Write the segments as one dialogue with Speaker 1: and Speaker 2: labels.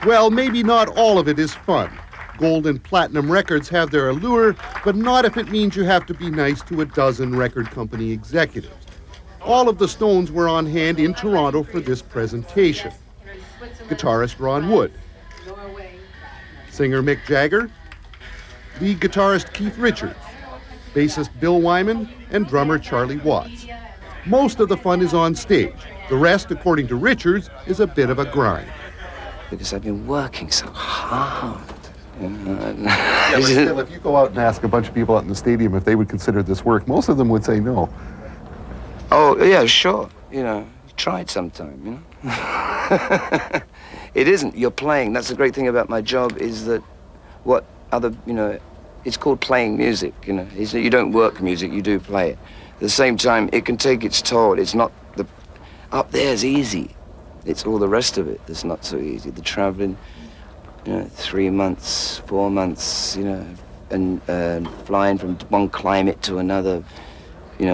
Speaker 1: Well, maybe not all of it is fun. Gold and platinum records have their allure, but not if it means you have to be nice to a dozen record company executives. All of the Stones were on hand in Toronto for this presentation. Guitarist Ron Wood, singer Mick Jagger, lead guitarist Keith Richards, bassist Bill Wyman, and drummer Charlie Watts. Most of the fun is on stage. The rest, according to Richards, is a bit of a grind.
Speaker 2: Because I've been working so hard.
Speaker 3: Yeah, but still, if you go out and ask a bunch of people out in the stadium if they would consider this work, most of them would say no.
Speaker 2: Oh, yeah, sure. Try it sometime, It isn't. You're playing. That's the great thing about my job is that it's called playing music, You don't work music, you do play it. At the same time, it can take its toll. It's not up there's easy. It's all the rest of it that's not so easy. The traveling, 3 months, 4 months, and flying from one climate to another. You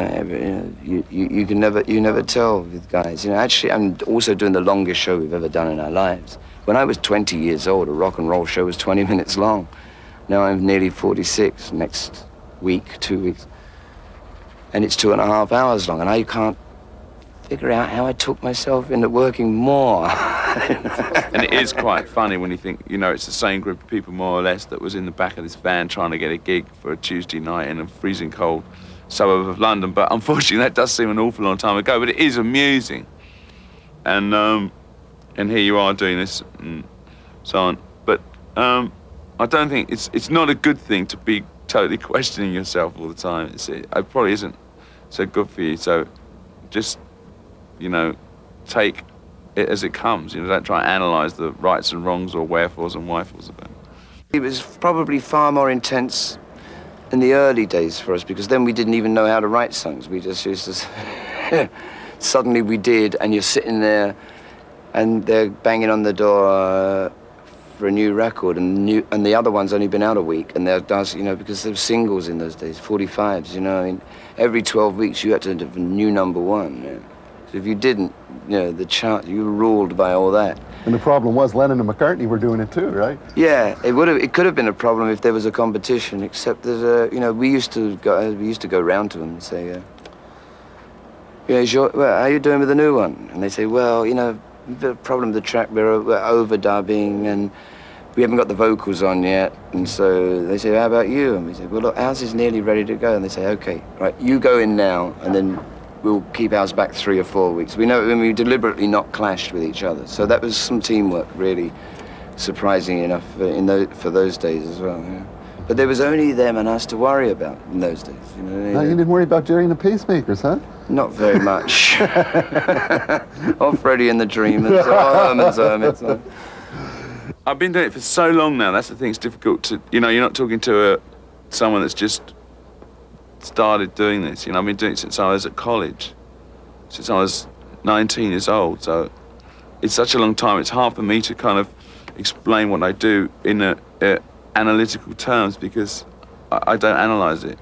Speaker 2: never tell with guys. Actually, I'm also doing the longest show we've ever done in our lives. When I was 20 years old, a rock and roll show was 20 minutes long. Now I'm nearly 46. Next week, 2 weeks, and it's 2.5 hours long, and I can't figure out how I took myself into working more.
Speaker 4: And it is quite funny when you think, it's the same group of people, more or less, that was in the back of this van trying to get a gig for a Tuesday night in a freezing cold suburb of London. But unfortunately, that does seem an awful long time ago. But it is amusing. And here you are doing this and so on. But I don't think it's not a good thing to be totally questioning yourself all the time. It probably isn't so good for you. So just, take it as it comes. Don't try and analyse the rights and wrongs or wherefores and whyfores of it.
Speaker 2: It was probably far more intense in the early days for us, because then we didn't even know how to write songs. We just used to suddenly we did, and you're sitting there and they're banging on the door for a new record, and the other one's only been out a week, and they're dancing, because there were singles in those days, 45s, every 12 weeks you had to have a new #1. So if you didn't, the chart, you were ruled by all that.
Speaker 3: And the problem was Lennon and McCartney were doing it too, right?
Speaker 2: Yeah, it could have been a problem if there was a competition, except that we used to go round to them and say, how are you doing with the new one? And they say, well, the problem with the track, we're overdubbing and we haven't got the vocals on yet. And so they say, how about you? And we say, well, look, ours is nearly ready to go. And they say, okay, right, you go in now, and then we'll keep ours back 3 or 4 weeks. We know when we deliberately not clashed with each other. So that was some teamwork, really surprising enough for those days as well. Yeah. But there was only them and us to worry about in those days.
Speaker 3: No, you didn't worry about Jerry and the Pacemakers, huh?
Speaker 2: Not very much. Or Freddie and the Dreamers, or Herman's Hermits.
Speaker 4: I've been doing it for so long now. That's the thing. It's difficult to, you're not talking to someone that's just started doing this. I've been doing it since I was at college, since I was 19 years old. So it's such a long time. It's hard for me to kind of explain what I do in analytical terms, because I don't analyse it.